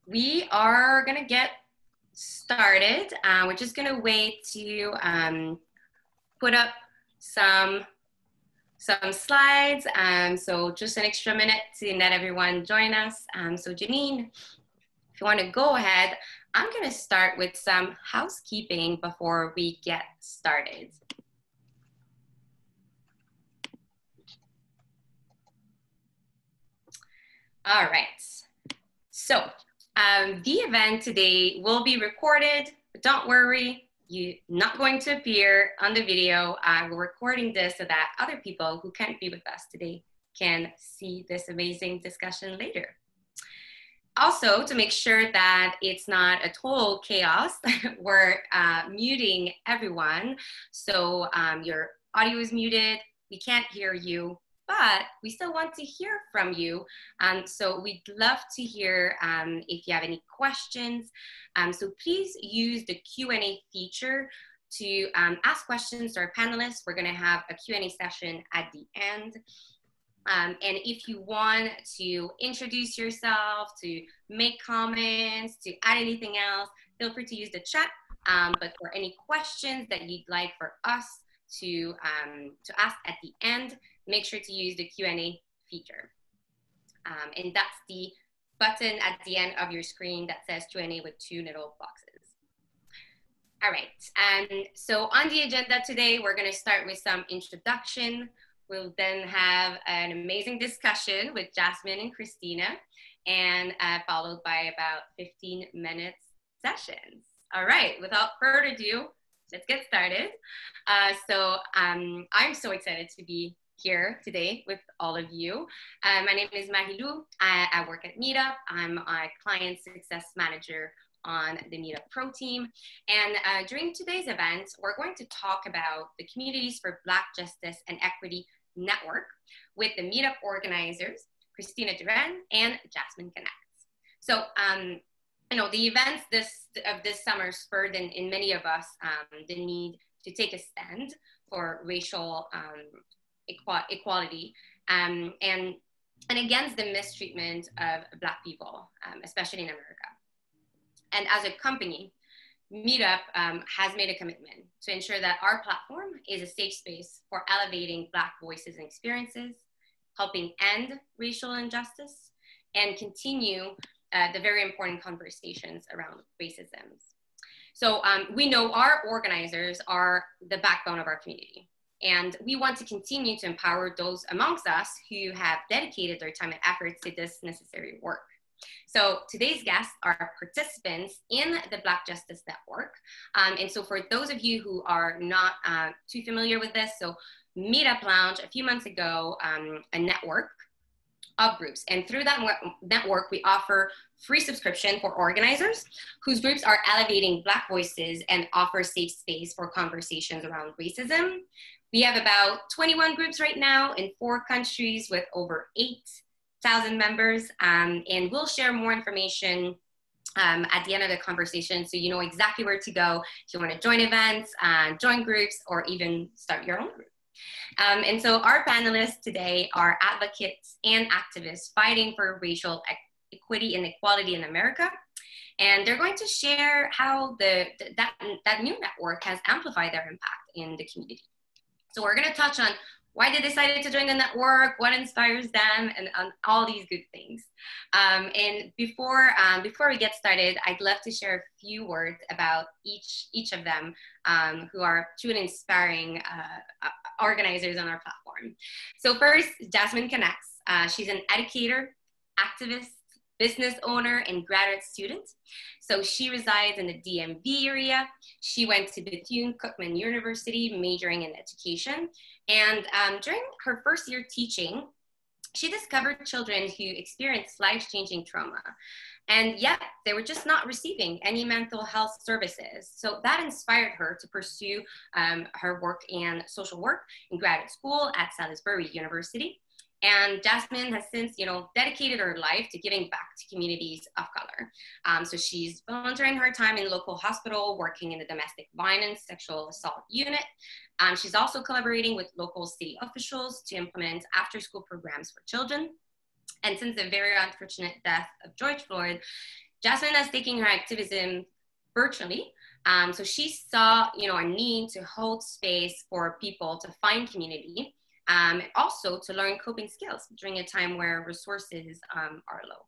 We are gonna get started. We're just gonna wait to put up some slides. So just an extra minute to let everyone join us. So Janine, if you want to go ahead, I'm gonna start with some housekeeping before we get started. All right, so the event today will be recorded, but don't worry, you're not going to appear on the video. We're recording this so that other people who can't be with us today can see this amazing discussion later. Also, to make sure that it's not a total chaos, we're muting everyone. So your audio is muted, we can't hear you, but we still want to hear from you. So we'd love to hear if you have any questions. So please use the Q&A feature to ask questions to our panelists. We're gonna have a Q&A session at the end. And if you want to introduce yourself, to make comments, to add anything else, feel free to use the chat. But for any questions that you'd like for us to ask at the end, make sure to use the Q&A feature. And that's the button at the end of your screen that says Q&A with two little boxes. All right, and so on the agenda today, we're gonna start with some introduction. We'll then have an amazing discussion with Jasmin and Christina, and followed by about 15 minutes sessions. All right, without further ado, let's get started. I'm so excited to be here today with all of you. My name is Marilou. I work at Meetup. I'm a client success manager on the Meetup Pro team. And during today's event, we're going to talk about the Communities for Black Justice and Equity Network with the Meetup organizers, Christina Duren and Jasmin Connects. So, you know, the events of this summer spurred in many of us the need to take a stand for racial equality and against the mistreatment of Black people, especially in America. And as a company, Meetup has made a commitment to ensure that our platform is a safe space for elevating Black voices and experiences, helping end racial injustice, and continue the very important conversations around racism. So we know our organizers are the backbone of our community, and we want to continue to empower those amongst us who have dedicated their time and efforts to this necessary work. So today's guests are participants in the Black Justice Network. And so for those of you who are not too familiar with this, so Meetup launched a few months ago a network of groups. And through that network, we offer free subscription for organizers whose groups are elevating Black voices and offer safe space for conversations around racism. We have about 21 groups right now in 4 countries with over 8,000 members, and we'll share more information at the end of the conversation, so you know exactly where to go if you want to join events, join groups, or even start your own group. And so our panelists today are advocates and activists fighting for racial equity and equality in America, and they're going to share how that new network has amplified their impact in the community. So we're going to touch on why they decided to join the network, what inspires them, and all these good things. And before we get started, I'd love to share a few words about each of them, who are truly inspiring organizers on our platform. So first, Jasmin Connects. She's an educator, activist, business owner, and graduate student. So she resides in the DMV area. She went to Bethune-Cookman University, majoring in education. And during her first year teaching, she discovered children who experienced life-changing trauma. And yet they were just not receiving any mental health services. So that inspired her to pursue her work in social work in graduate school at Salisbury University. And Jasmin has since, dedicated her life to giving back to communities of color. So she's volunteering her time in local hospital, working in the domestic violence, sexual assault unit. She's also collaborating with local city officials to implement after-school programs for children. And since the very unfortunate death of George Floyd, Jasmin is taking her activism virtually. So she saw, a need to hold space for people to find community, and also to learn coping skills during a time where resources are low.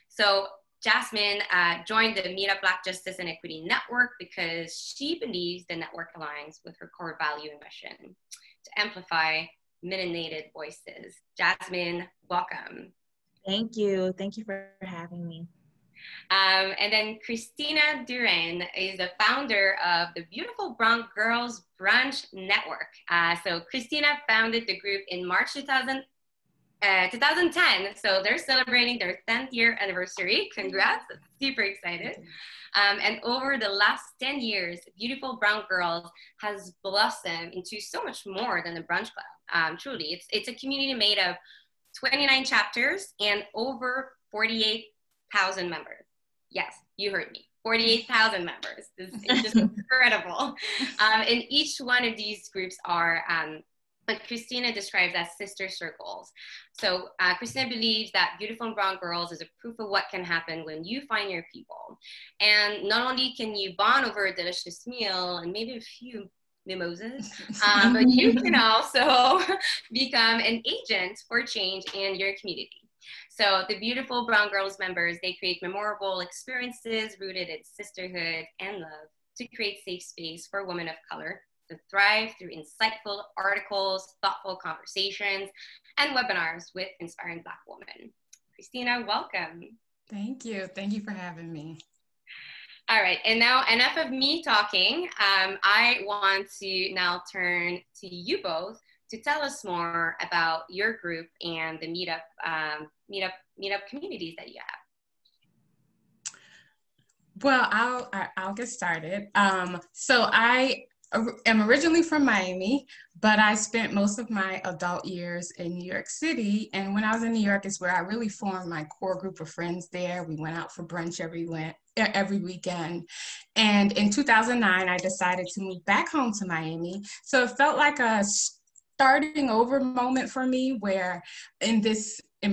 So Jasmin joined the Meetup Black Justice and Equity Network because she believes the network aligns with her core value and mission to amplify melanated voices. Jasmin, welcome. Thank you. Thank you for having me. And then Christina Duren is the founder of the Beautiful Brown Girls Brunch Network. So Christina founded the group in March 2010. So they're celebrating their 10th year anniversary. Congrats, super excited. And over the last 10 years, Beautiful Brown Girls has blossomed into so much more than a brunch club. Truly, it's a community made of 29 chapters and over 48,000 members. Yes, you heard me. 48,000 members. It's just incredible. And each one of these groups are what Christina describes as sister circles. So Christina believes that Beautiful Brown Girls is a proof of what can happen when you find your people. And not only can you bond over a delicious meal and maybe a few mimosas, but you can also become an agent for change in your community. So the Beautiful Brown Girls members, they create memorable experiences rooted in sisterhood and love to create safe space for women of color to thrive through insightful articles, thoughtful conversations, and webinars with inspiring Black women. Christina, welcome. Thank you. Thank you for having me. All right, and now enough of me talking. I want to now turn to you both to tell us more about your group and the meetup communities that you have. Well, I'll get started. So I am originally from Miami, but I spent most of my adult years in New York City. And when I was in New York is where I really formed my core group of friends there. We went out for brunch every weekend. And in 2009, I decided to move back home to Miami. So it felt like a starting over moment for me where in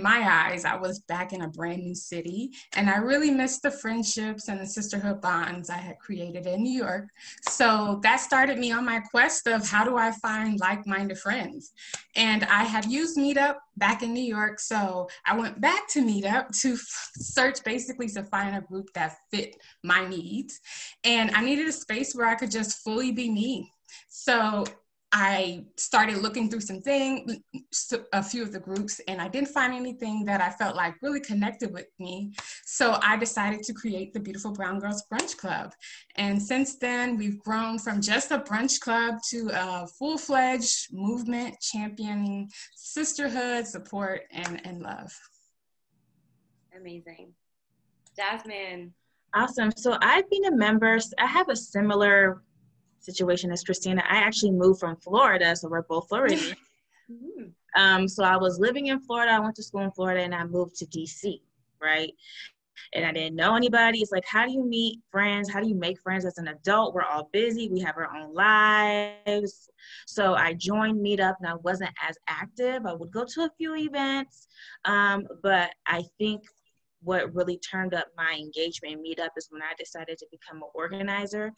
my eyes, I was back in a brand new city, and I really missed the friendships and the sisterhood bonds I had created in New York. So that started me on my quest of how do I find like-minded friends? And I had used Meetup back in New York, so I went back to Meetup to search basically to find a group that fit my needs. And I needed a space where I could just fully be me. So I started looking through a few of the groups, and I didn't find anything that I felt like really connected with me. So I decided to create the Beautiful Brown Girls Brunch Club. And since then, we've grown from just a brunch club to a full-fledged movement championing sisterhood, support, and love. Amazing. Jasmin. Awesome. So I've been a member. I have a similar situation as Christina. I actually moved from Florida, so we're both Floridians. So I was living in Florida. I went to school in Florida, and I moved to DC, right? And I didn't know anybody. It's like, how do you meet friends? How do you make friends as an adult? We're all busy. We have our own lives. So I joined Meetup, and I wasn't as active. I would go to a few events, but I think what really turned up my engagement in Meetup is when I decided to become an organizer,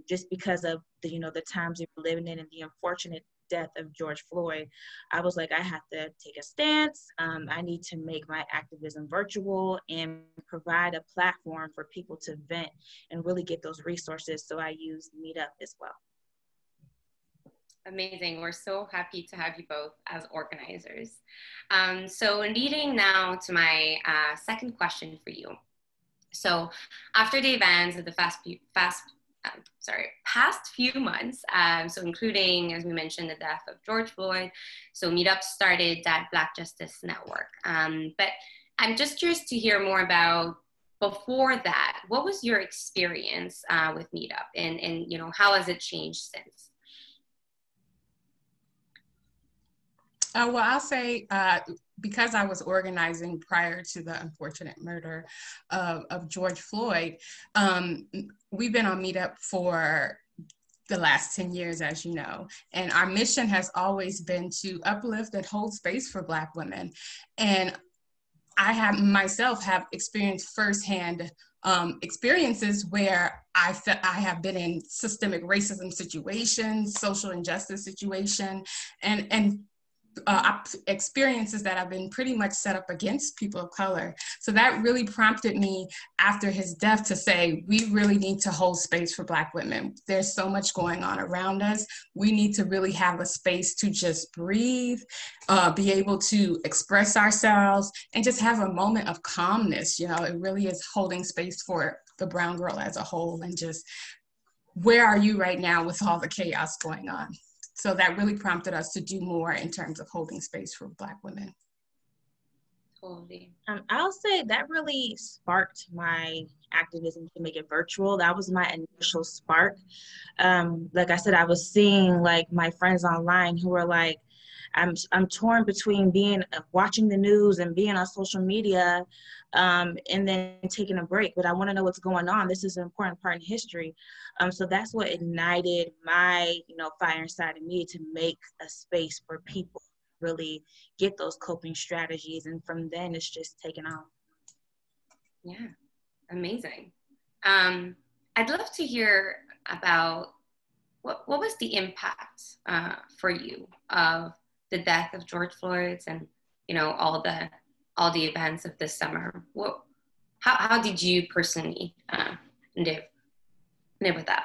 just because of the times we were living in and the unfortunate death of George Floyd. I was like, I have to take a stance. I need to make my activism virtual and provide a platform for people to vent and really get those resources. So I used Meetup as well. Amazing. We're so happy to have you both as organizers. So leading now to my second question for you. So after the events of the past few months, so including, as we mentioned, the death of George Floyd, so Meetup started that Black Justice Network. But I'm just curious to hear more about before that. What was your experience with Meetup, and how has it changed since? Well, I'll say because I was organizing prior to the unfortunate murder of George Floyd, we've been on Meetup for the last 10 years, as you know, and our mission has always been to uplift and hold space for Black women. And I have myself have experienced firsthand experiences where I have been in systemic racism situations, social injustice situation, and experiences that have been pretty much set up against people of color. So that really prompted me after his death to say, we really need to hold space for Black women. There's so much going on around us. We need to really have a space to just breathe, be able to express ourselves, and just have a moment of calmness. You know, it really is holding space for the brown girl as a whole, and just, where are you right now with all the chaos going on? So that really prompted us to do more in terms of holding space for Black women. Totally. I'll say that really sparked my activism to make it virtual. That was my initial spark. Like I said, I was seeing like my friends online who were like, I'm torn between watching the news and being on social media, and then taking a break, but I want to know what's going on. This is an important part in history. So that's what ignited my, fire inside of me to make a space for people to really get those coping strategies. And from then it's just taken off. Yeah, amazing. I'd love to hear about what was the impact for you of the death of George Floyd and, all the events of this summer. How did you personally live with that?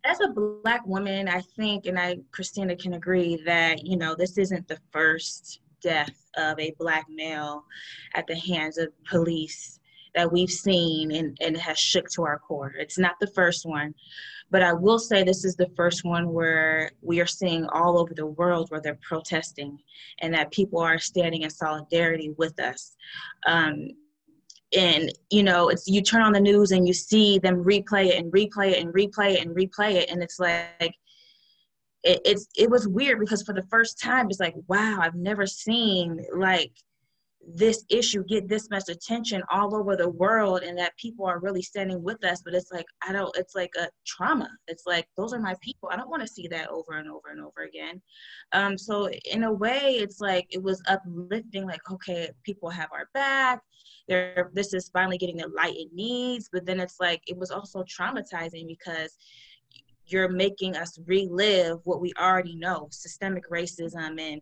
As a Black woman, I think, and Christina can agree that, this isn't the first death of a Black male at the hands of police that we've seen and has shook to our core. It's not the first one. But I will say this is the first one where we are seeing all over the world where they're protesting and that people are standing in solidarity with us. And, you turn on the news and you see them replay it and replay it and replay it and replay it. And it's like, it was weird because for the first time, it's like, wow, I've never seen like this issue get this much attention all over the world and that people are really standing with us. But it's like, it's like a trauma. It's like, those are my people. I don't want to see that over and over and over again. So in a way, it's like, it was uplifting, like, okay, people have our back. This is finally getting the light it needs. But then it's like, it was also traumatizing because you're making us relive what we already know, systemic racism. And,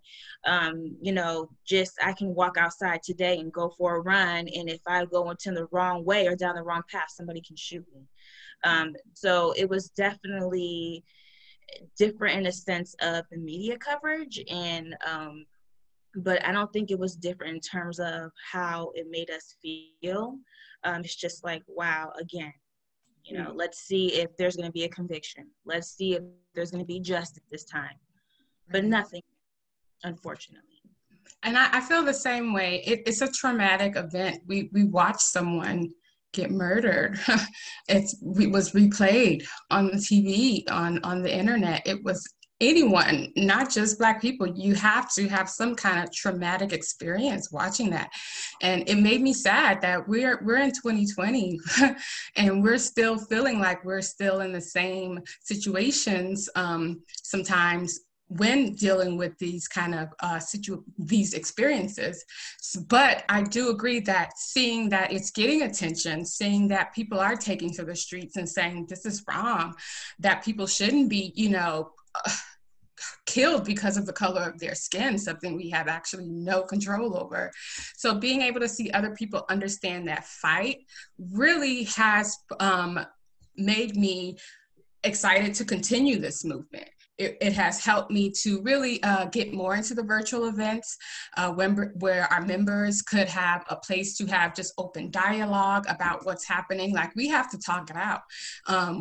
just I can walk outside today and go for a run. And if I go into the wrong way or down the wrong path, somebody can shoot me. So it was definitely different in a sense of the media coverage. And, but I don't think it was different in terms of how it made us feel. It's just like, wow, again, let's see if there's going to be a conviction. Let's see if there's going to be justice this time. But nothing, unfortunately. And I feel the same way. It's a traumatic event. We watched someone get murdered. It was replayed on the TV, on the internet. It was anyone, not just Black people. You have to have some kind of traumatic experience watching that. And it made me sad that we're in 2020 and we're still feeling like we're still in the same situations sometimes when dealing with these kind of these experiences. But I do agree that seeing that it's getting attention, seeing that people are taking to the streets and saying this is wrong, that people shouldn't be, killed because of the color of their skin, something we have actually no control over. So being able to see other people understand that fight really has made me excited to continue this movement. It has helped me to really get more into the virtual events where our members could have a place to have just open dialogue about what's happening. Like, we have to talk it out.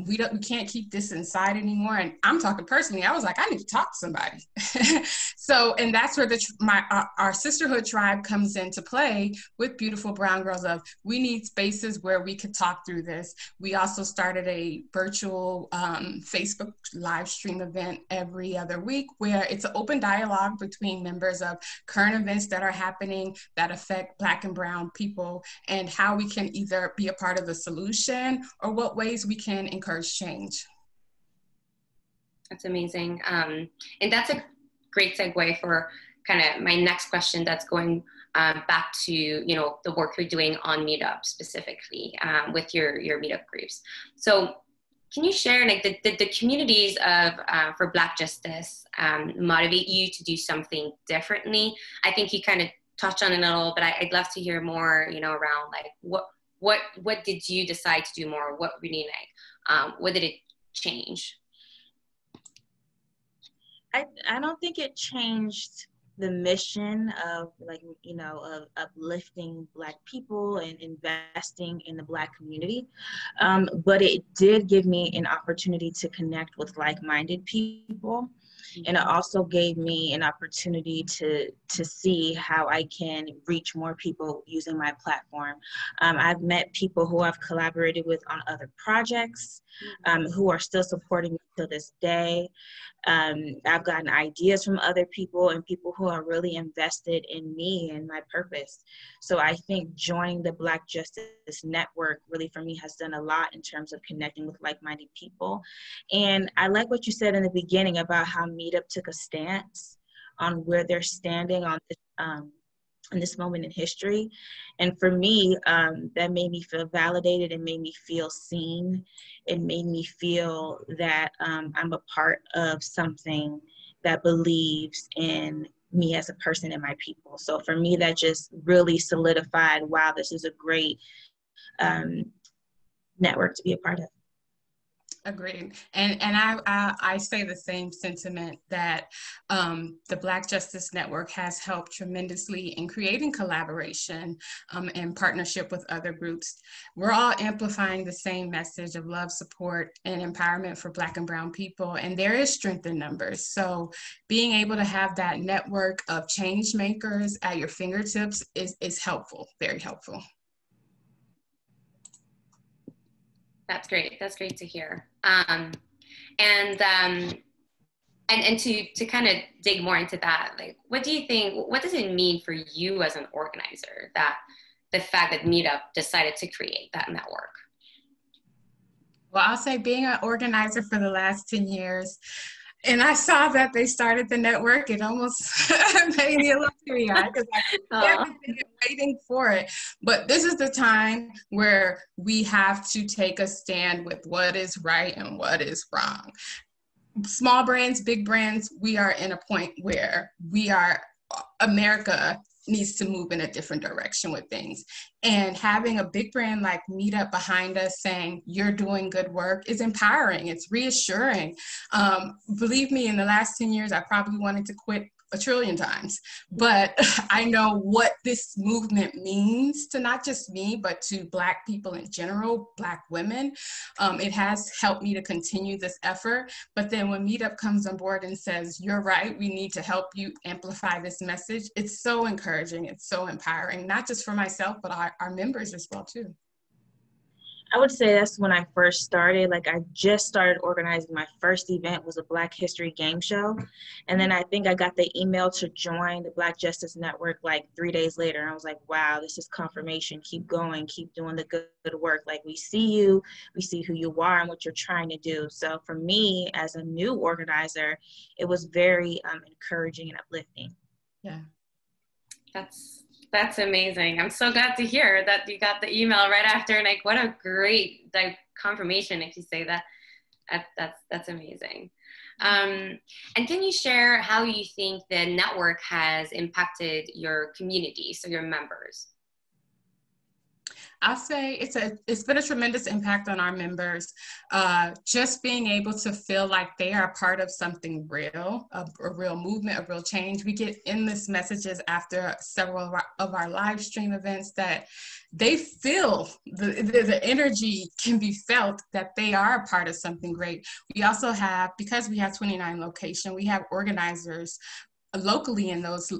We can't keep this inside anymore. And I'm talking personally, I was like, I need to talk to somebody. So, and that's where our sisterhood tribe comes into play with Beautiful Brown Girls of, we need spaces where we could talk through this. We also started a virtual Facebook live stream event every other week where it's an open dialogue between members of current events that are happening that affect Black and brown people, and how we can either be a part of the solution or what ways we can encourage change. That's amazing. And that's a great segue for kind of my next question that's going back to, you know, the work you're doing on Meetup specifically with your Meetup groups. So can you share, like, the communities of for Black justice motivate you to do something differently? I think you kind of touched on it a little, but I'd love to hear more, you know, around like what did you decide to do more? What really, like, what did it change? I don't think it changed the mission of, like, you know, of uplifting Black people and investing in the Black community. But it did give me an opportunity to connect with like-minded people. And it also gave me an opportunity to see how I can reach more people using my platform. I've met people who I've collaborated with on other projects, who are still supporting me to this day. I've gotten ideas from other people and people who are really invested in me and my purpose. So I think joining the Black Justice Network really for me has done a lot in terms of connecting with like-minded people. And I like what you said in the beginning about how Meetup took a stance on where they're standing on this, in this moment in history. And for me, that made me feel validated. It made me feel seen. It made me feel that I'm a part of something that believes in me as a person and my people. So for me, that just really solidified, wow, this is a great network to be a part of. Agreed. And I say the same sentiment that the Black Justice Network has helped tremendously in creating collaboration and partnership with other groups. We're all amplifying the same message of love, support, and empowerment for Black and Brown people. And there is strength in numbers. So being able to have that network of change makers at your fingertips is helpful, very helpful. That's great. That's great to hear. And to kind of dig more into that, like, what do you think, what does it mean for you as an organizer, that the fact that Meetup decided to create that network? Well, I'll say being an organizer for the last 10 years, and I saw that they started the network, it almost made me a little teary-eyed because I've been waiting for it. But this is the time where we have to take a stand with what is right and what is wrong. Small brands, big brands, we are in a point where America needs to move in a different direction with things. And having a big brand like Meetup behind us saying, you're doing good work, is empowering, it's reassuring. Believe me, in the last 10 years, I probably wanted to quit 1 trillion times, but I know what this movement means to not just me, but to Black people in general, Black women. It has helped me to continue this effort. But then when Meetup comes on board and says, you're right, we need to help you amplify this message, it's so encouraging, it's so empowering, not just for myself, but our members as well too. I would say that's when I first started. Like, I just started organizing. My first event was a Black History game show. And then I think I got the email to join the Black Justice Network like 3 days later. And I was like, wow, this is confirmation. Keep going, keep doing the good work. Like, we see you, we see who you are and what you're trying to do. So for me, as a new organizer, it was very encouraging and uplifting. Yeah. That's amazing. I'm so glad to hear that you got the email right after. And like, what a great, like, confirmation, if you say that. That's amazing. And can you share how you think the network has impacted your community, so your members? I'll say it's been a tremendous impact on our members. Just being able to feel like they are part of something real, a real movement, a real change. We get endless messages after several of our live stream events that they feel the energy can be felt, that they are a part of something great. We also have, because we have 29 locations, we have organizers locally in those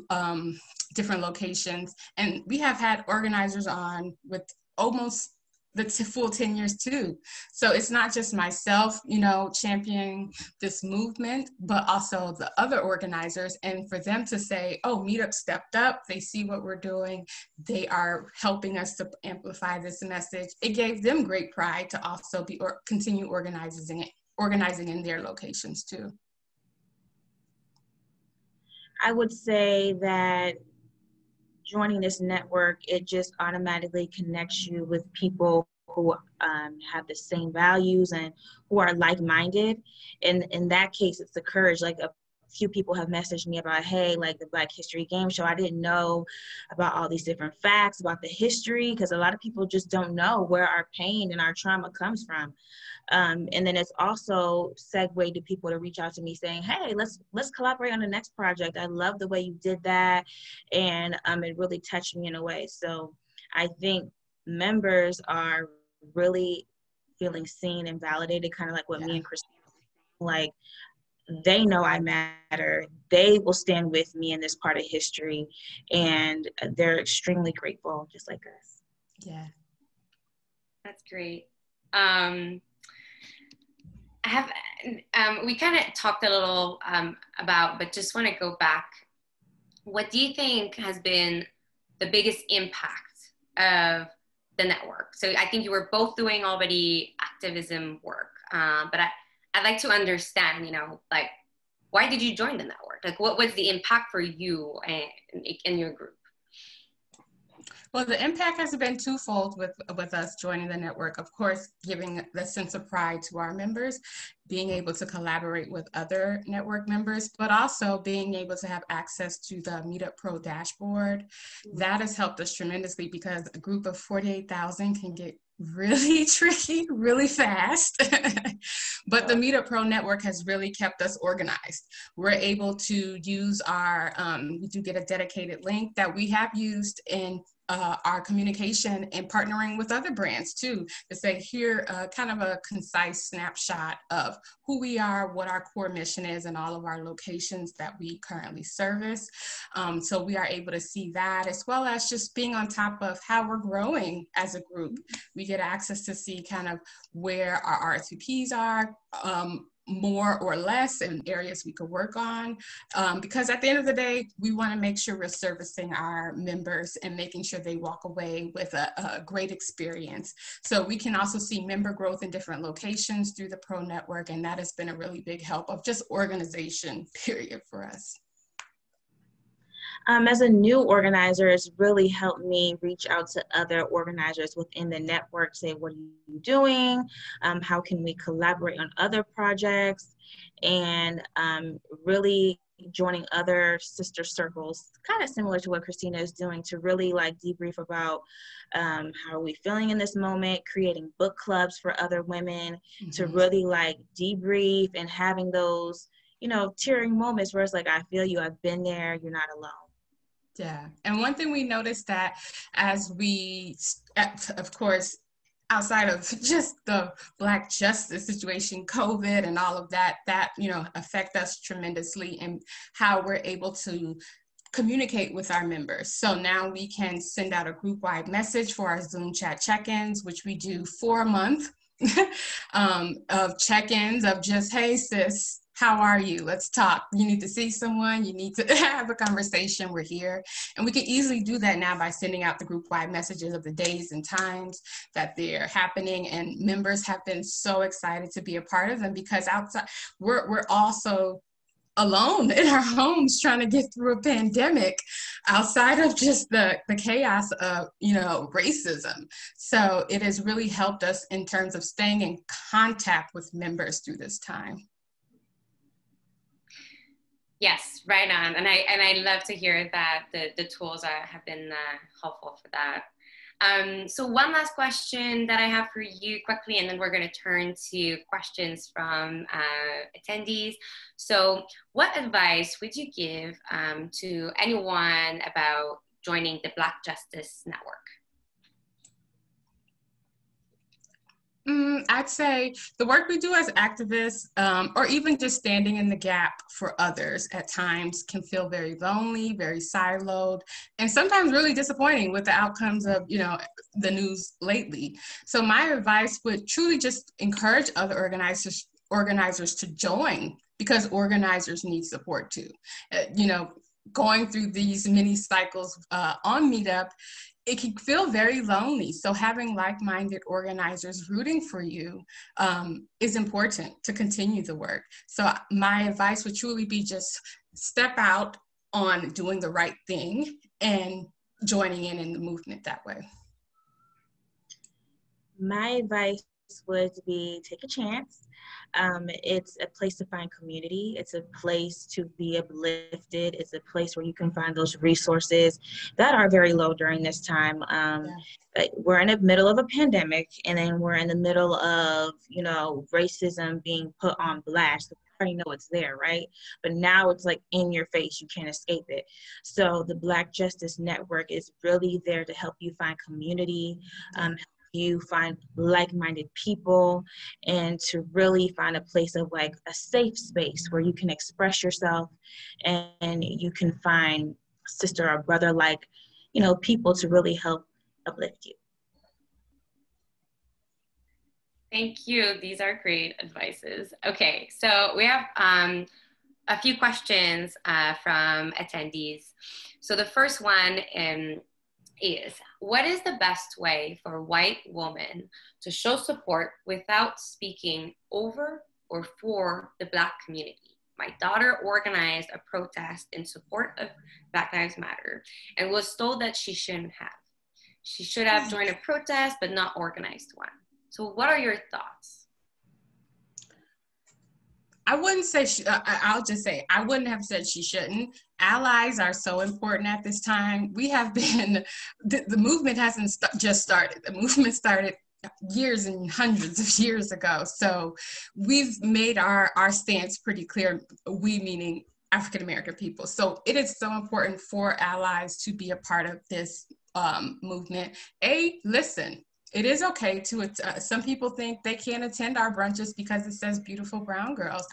different locations. And we have had organizers on with almost the full 10 years too. So it's not just myself, you know, championing this movement, but also the other organizers. And for them to say, oh, Meetup stepped up, they see what we're doing, they are helping us to amplify this message. It gave them great pride to also be continue organizing in their locations too. I would say that joining this network, it just automatically connects you with people who have the same values and who are like-minded. And in that case, it's the courage. Like a few people have messaged me about, hey, like the Black History Game Show, I didn't know about all these different facts about the history, because a lot of people just don't know where our pain and our trauma comes from. And then it's also segued to people to reach out to me saying, hey, let's collaborate on the next project. I love the way you did that. And it really touched me in a way. So I think members are really feeling seen and validated, kind of like what me and Christina, like, they know I matter. They will stand with me in this part of history, and they're extremely grateful, just like us. Yeah. That's great. We kind of talked a little about, but just want to go back. What do you think has been the biggest impact of the network? So I think you were both doing already activism work, but I'd like to understand, like, why did you join the network? Like, what was the impact for you and your group? Well, the impact has been twofold with us joining the network. Of course, giving the sense of pride to our members, being able to collaborate with other network members, but also being able to have access to the Meetup Pro dashboard. That has helped us tremendously, because a group of 48,000 can get really tricky really fast. But the Meetup Pro network has really kept us organized. We're able to use we do get a dedicated link that we have used in our communication and partnering with other brands too, to say here, kind of a concise snapshot of who we are, what our core mission is, and all of our locations that we currently service. So we are able to see that, as well as just being on top of how we're growing as a group. We get access to see kind of where our RSVPs are, more or less, in areas we could work on, because at the end of the day, we want to make sure we're servicing our members and making sure they walk away with a great experience. So we can also see member growth in different locations through the Pro Network, and that has been a really big help of just organization, period, for us. As a new organizer, it's really helped me reach out to other organizers within the network, say, what are you doing? How can we collaborate on other projects? And really joining other sister circles, kind of similar to what Christina is doing, to really like debrief about how are we feeling in this moment, creating book clubs for other women, to really like debrief and having those, tearing moments where it's like, I feel you, I've been there, you're not alone. Yeah, and one thing we noticed that as we, of course, outside of just the Black justice situation, COVID and all of that, affect us tremendously in how we're able to communicate with our members. So now we can send out a group-wide message for our Zoom chat check-ins, which we do 4 a month, of check-ins of just, hey, sis, how are you? Let's talk. You need to see someone. You need to have a conversation. We're here. And we can easily do that now by sending out the group-wide messages of the days and times that they're happening. And members have been so excited to be a part of them, because outside, we're also alone in our homes trying to get through a pandemic outside of just the chaos of, racism. So it has really helped us in terms of staying in contact with members through this time. Yes, right on. And I love to hear that the tools have been helpful for that. So one last question that I have for you quickly, and then we're going to turn to questions from attendees. So what advice would you give to anyone about joining the Black Justice Network? I'd say the work we do as activists, or even just standing in the gap for others at times, can feel very lonely, very siloed, and sometimes really disappointing with the outcomes of, the news lately. So my advice would truly just encourage other organizers to join, because organizers need support too. Going through these mini cycles on Meetup, it can feel very lonely. So having like-minded organizers rooting for you is important to continue the work. So my advice would truly be just step out, on doing the right thing and joining in the movement that way. My advice would be take a chance. It's a place to find community. It's a place to be uplifted. It's a place where you can find those resources that are very low during this time. We're in the middle of a pandemic, and then we're in the middle of, you know, racism being put on blast. We already know it's there, right? But now it's like in your face. You can't escape it. So the Black Justice Network is really there to help you find community, you find like-minded people, and to really find a place of like a safe space where you can express yourself and you can find sister or brother like, you know, people to really help uplift you. Thank you. These are great advices. Okay, so we have a few questions from attendees. So the first one is, what is the best way for a white woman to show support without speaking over or for the Black community? My daughter organized a protest in support of Black Lives Matter and was told that she shouldn't have. She should have joined a protest but not organized one. So what are your thoughts? I wouldn't say, I'll just say, I wouldn't have said she shouldn't. Allies are so important at this time. We have been, the movement hasn't just started. The movement started years and hundreds of years ago. So we've made our stance pretty clear, we meaning African-American people. So it is so important for allies to be a part of this movement. Listen. It is okay to, some people think they can't attend our brunches because it says beautiful brown girls.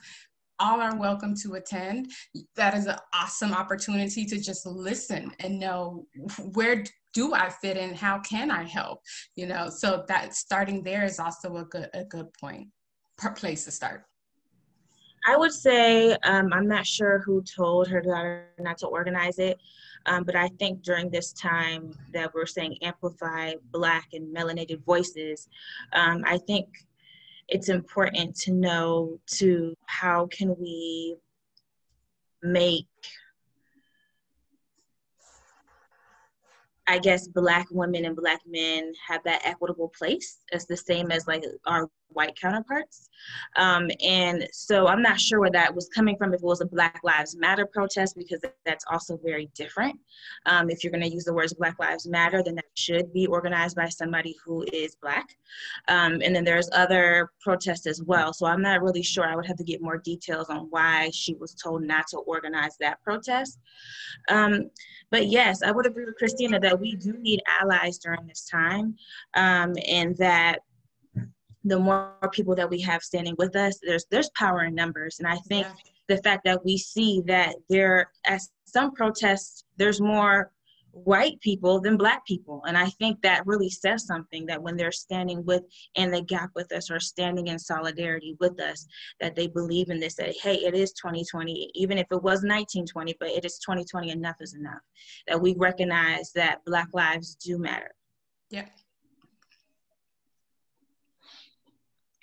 All are welcome to attend. That is an awesome opportunity to just listen and know, where do I fit in? How can I help? You know, so that starting there is also a good place to start. I would say, I'm not sure who told her daughter not to organize it, but I think during this time that we're saying amplify Black and melanated voices, I think it's important to know how can we make, I guess, Black women and Black men have that equitable place as the same as like our white counterparts. And so I'm not sure where that was coming from, if it was a Black Lives Matter protest, because that's also very different. If you're gonna use the words Black Lives Matter, then that should be organized by somebody who is Black. And then there's other protests as well. So I'm not really sure. I would have to get more details on why she was told not to organize that protest. But yes, I would agree with Christina that we do need allies during this time, and that the more people that we have standing with us, there's power in numbers. And I think the fact that we see that there, at some protests, there's more white people than Black people. And I think that really says something, that when they're standing in the gap with us, or standing in solidarity with us, that they believe in this, that, hey, it is 2020, even if it was 1920, but it is 2020, enough is enough. That we recognize that Black lives do matter. Yeah.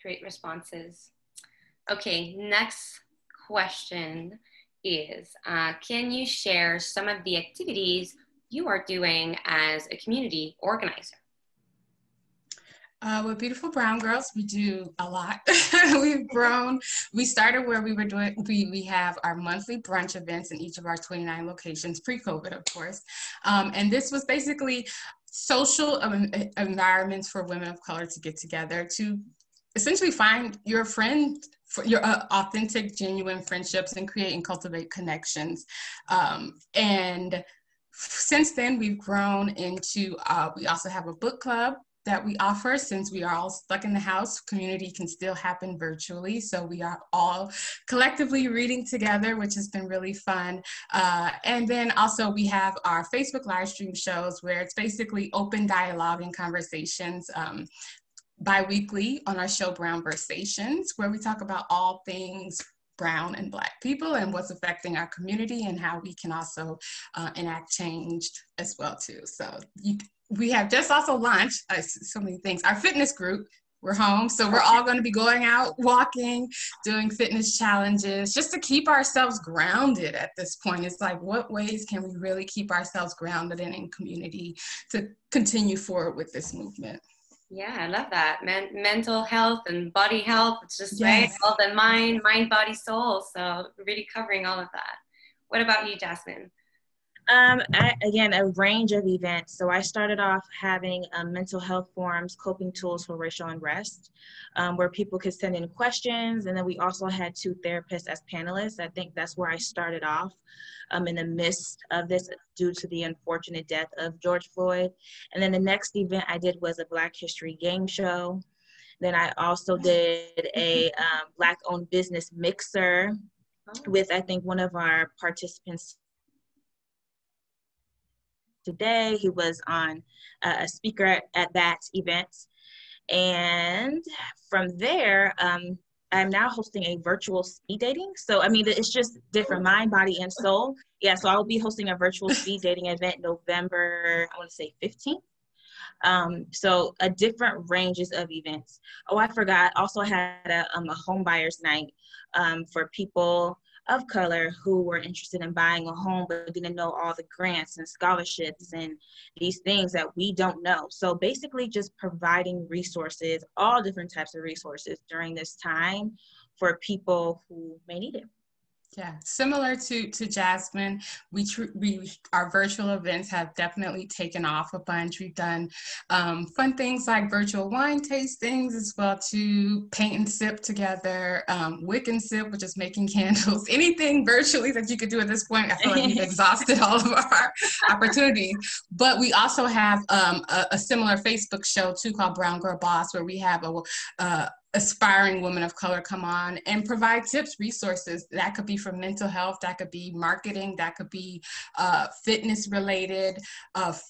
Great responses. Okay, next question is, can you share some of the activities you are doing as a community organizer? With Beautiful Brown Girls, we do a lot. We've grown. We started where we were doing, we have our monthly brunch events in each of our 29 locations, pre-COVID, of course. And this was basically social environments for women of color to get together, to essentially find your friend, your authentic, genuine friendships, and create and cultivate connections. And since then, we've grown into, we also have a book club that we offer. Since we are all stuck in the house, community can still happen virtually. So we are all collectively reading together, which has been really fun. And then also we have our Facebook live stream shows, where it's basically open dialogue and conversations, bi-weekly on our show Brown Versations, where we talk about all things Brown and Black people and what's affecting our community, and how we can also enact change as well too. So we have just also launched so many things. Our fitness group, we're home. So we're all going to be going out, walking, doing fitness challenges, just to keep ourselves grounded at this point. It's like, what ways can we really keep ourselves grounded and in community to continue forward with this movement? Yeah, I love that. Mental health and body health. It's just, Yes. right? All the mind, body, soul. So really covering all of that. What about you, Jasmin? Again, a range of events. So I started off having mental health forums, coping tools for racial unrest, where people could send in questions. And then we also had 2 therapists as panelists. I think that's where I started off in the midst of this due to the unfortunate death of George Floyd. And then the next event I did was a Black History game show. Then I also did a Black-owned business mixer with, I think, one of our participants today. He was on a speaker at that event. And from there, I'm now hosting a virtual speed dating. So, I mean, it's just different mind, body, and soul. Yeah, so I will be hosting a virtual speed dating event November, I want to say 15th. So different ranges of events. Oh, I forgot. Also had a home buyers night for people of color who were interested in buying a home but didn't know all the grants and scholarships and these things that we don't know. So basically just providing resources, all different types of resources during this time for people who may need it. Yeah, similar to Jasmin, our virtual events have definitely taken off a bunch. We've done fun things like virtual wine tastings as well, to paint and sip together, wick and sip, which is making candles, anything virtually that you could do at this point. I feel like we've exhausted all of our opportunities. But we also have a similar Facebook show too called Brown Girl Boss, where we have a aspiring women of color come on and provide tips, resources. That could be for mental health, that could be marketing, that could be fitness related,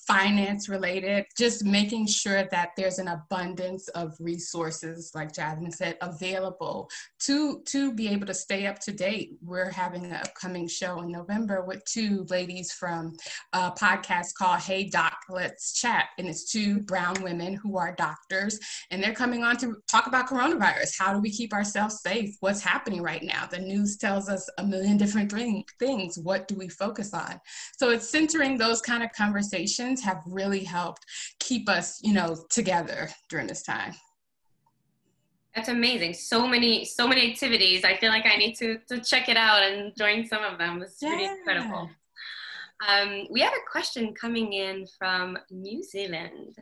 finance related, just making sure that there's an abundance of resources, like Jasmin said, available to be able to stay up to date. We're having an upcoming show in November with 2 ladies from a podcast called Hey Doc, Let's Chat. And it's 2 brown women who are doctors, and they're coming on to talk about coronavirus. How do we keep ourselves safe? What's happening right now? The news tells us a million different things. What do we focus on? So it's centering those kind of conversations have really helped keep us, together during this time. That's amazing. So many activities. I feel like I need to check it out and join some of them. It's really incredible. We have a question coming in from New Zealand.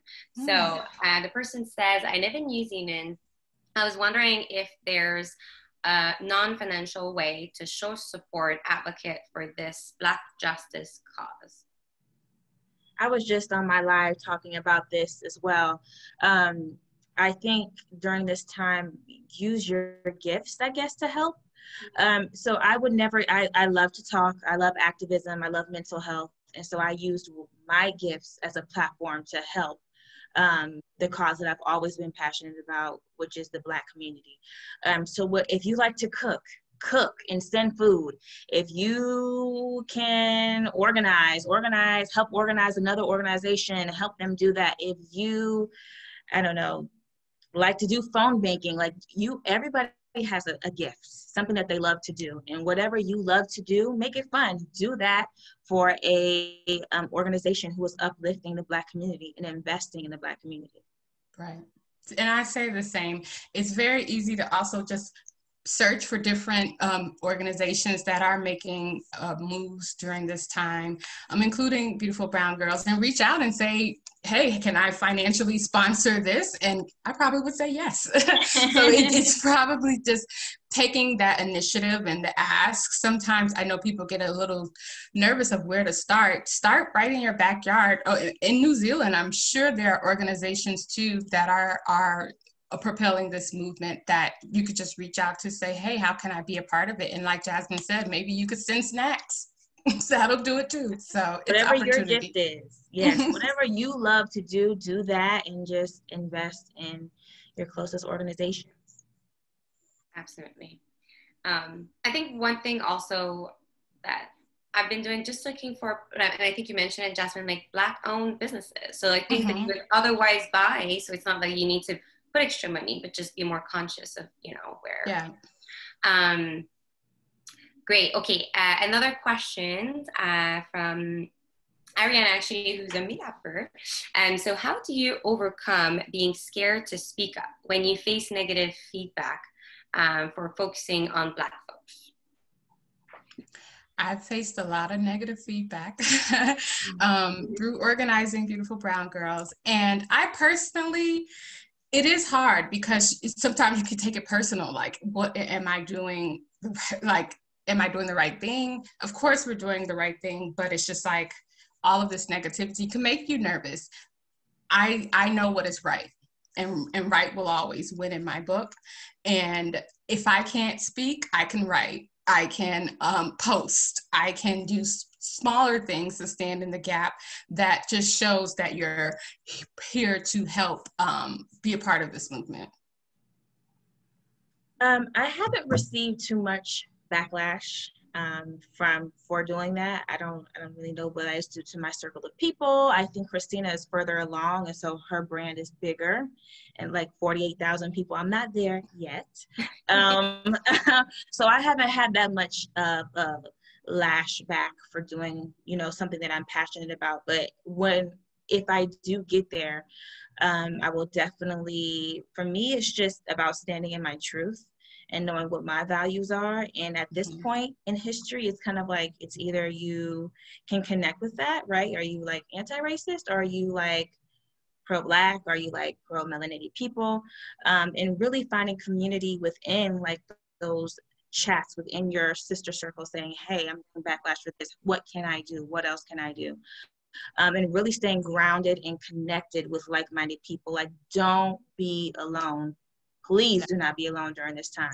So the person says, I live in New Zealand. I was wondering if there's a non-financial way to show support, advocate for this Black justice cause. I was just on my live talking about this as well. I think during this time, use your gifts, I guess, to help. So I would never, I love to talk. I love activism. I love mental health. And so I used my gifts as a platform to help the cause that I've always been passionate about, which is the Black community. So if you like to cook and send food, if you can help organize another organization, help them do that. If you, I don't know, like to do phone banking, everybody has a gift, something that they love to do, and whatever you love to do, make it fun. Do that for a organization who is uplifting the Black community and investing in the Black community. Right. And I say the same. It's very easy to also just search for different organizations that are making moves during this time, including Beautiful Brown Girls, and reach out and say, hey, can I financially sponsor this? And I probably would say yes. So it's probably just taking that initiative and the ask. Sometimes I know people get a little nervous of where to start. Start right in your backyard. Oh, in New Zealand, I'm sure there are organizations too that are propelling this movement that you could just reach out to say, hey, how can I be a part of it? And like Jasmin said, maybe you could send snacks. So that'll do it too. So whatever your gift is, yes, whatever you love to do that, and just invest in your closest organizations. Absolutely. I think one thing also that I've been doing, just looking for, and I think you mentioned it, Jasmin, like Black-owned businesses. So like things that you would otherwise buy. So it's not like you need to put extra money, but just be more conscious of, you know, where. Yeah. Great. Okay. Another question from Ariane, actually, who's a meetupper. And so how do you overcome being scared to speak up when you face negative feedback for focusing on Black folks? I've faced a lot of negative feedback through organizing Beautiful Brown Girls. And I personally, it is hard because sometimes you can take it personal. Like, what am I doing? Like, am I doing the right thing? Of course we're doing the right thing, but it's just like all of this negativity can make you nervous. I know what is right, and right will always win in my book. And if I can't speak, I can write. I can post. I can do smaller things to stand in the gap that just shows that you're here to help be a part of this movement. I haven't received too much backlash for doing that. I don't really know what I do to my circle of people. I think Christina is further along, and so her brand is bigger, and like 48,000 people. I'm not there yet, so I haven't had that much lash back for doing, you know, something that I'm passionate about. But if I do get there, I will definitely. For me, it's just about standing in my truth and knowing what my values are. And at this point in history, it's kind of like, it's either you can connect with that, right? Are you like anti-racist? Or are you like pro-Black? Are you like pro-melanated people? And really finding community within like those chats within your sister circle saying, hey, I'm getting backlash for this. What can I do? What else can I do? And really staying grounded and connected with like-minded people. Like, don't be alone. Please do not be alone during this time.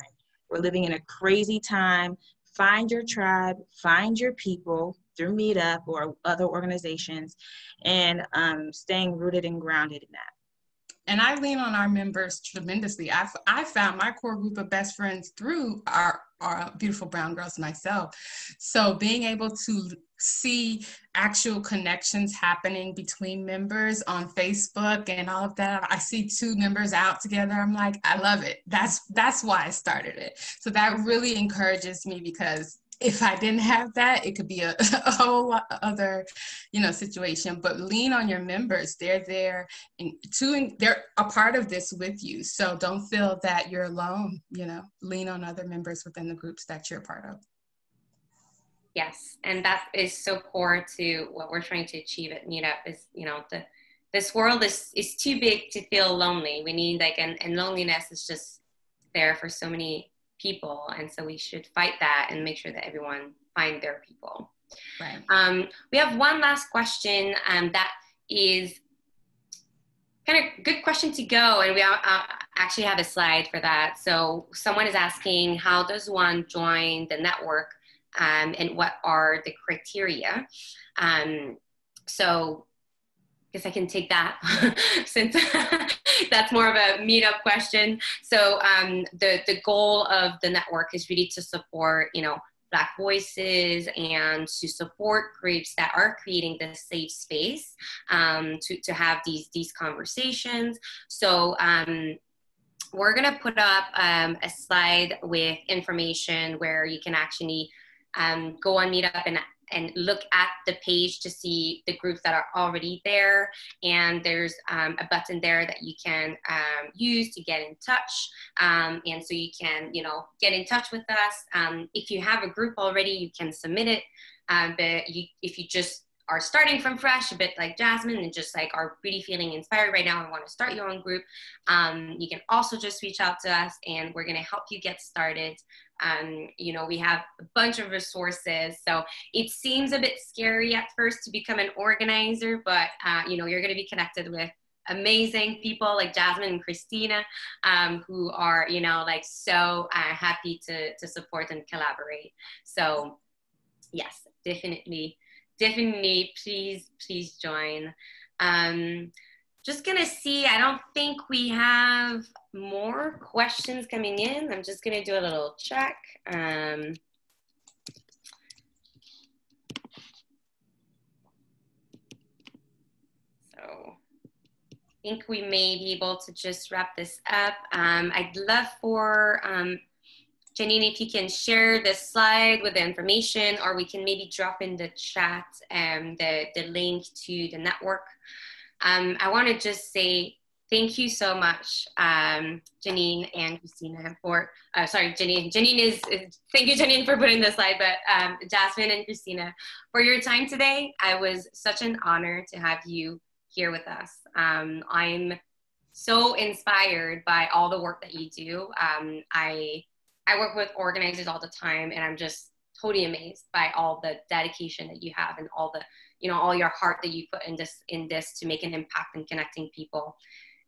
We're living in a crazy time. Find your tribe, find your people through Meetup or other organizations, and staying rooted and grounded in that. And I lean on our members tremendously. I found my core group of best friends through our Beautiful Brown Girls myself. So being able to see actual connections happening between members on Facebook and all of that. I see two members out together. I'm like, I love it. That's why I started it. So that really encourages me, because if I didn't have that, it could be a whole other, you know, situation. But lean on your members. They're there and they're a part of this with you. So don't feel that you're alone, you know, lean on other members within the groups that you're a part of. Yes, and that is so core to what we're trying to achieve at Meetup is, you know, this world is too big to feel lonely. We need like, and loneliness is just there for so many people. And so we should fight that and make sure that everyone find their people. Right. We have one last question that is kind of good question to go. And we actually have a slide for that. So someone is asking, how does one join the network? And what are the criteria? So I guess I can take that since that's more of a Meetup question. So the goal of the network is really to support, you know, Black voices and to support groups that are creating this safe space to have these conversations. So we're gonna put up a slide with information where you can actually go on Meetup and look at the page to see the groups that are already there. And there's a button there that you can use to get in touch. And so you can, you know, get in touch with us. If you have a group already, you can submit it. But if you just are starting from fresh, a bit like Jasmin, and just like are really feeling inspired right now and want to start your own group, you can also just reach out to us and we're gonna help you get started. You know, we have a bunch of resources. So it seems a bit scary at first to become an organizer, but you know, you're gonna be connected with amazing people like Jasmin and Christina, who are, you know, like so happy to support and collaborate. So yes, definitely, please join. Just gonna see, I don't think we have more questions coming in. I'm just gonna do a little check. So think we may be able to just wrap this up. I'd love for Janine, if you can share this slide with the information, or we can maybe drop in the chat the link to the network. I want to just say thank you so much, Janine and Christina for, sorry, Janine. Thank you, Janine, for putting the slide, but Jasmin and Christina, for your time today. It was such an honor to have you here with us. I'm so inspired by all the work that you do. I work with organizers all the time, and I'm just totally amazed by all the dedication that you have and all the, all your heart that you put in this to make an impact in connecting people.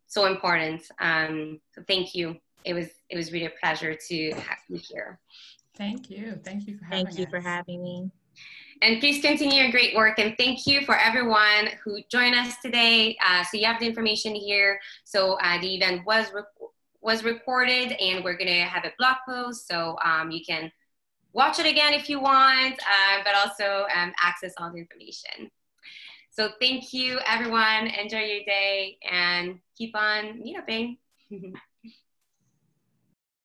So important. So thank you. It was really a pleasure to have you here. Thank you. Thank you for having us. Thank you for having me. And please continue your great work. And thank you for everyone who joined us today. So you have the information here. So the event was recorded, and we're gonna have a blog post. So you can watch it again if you want, but also access all the information. So thank you, everyone. Enjoy your day and keep on meetupping.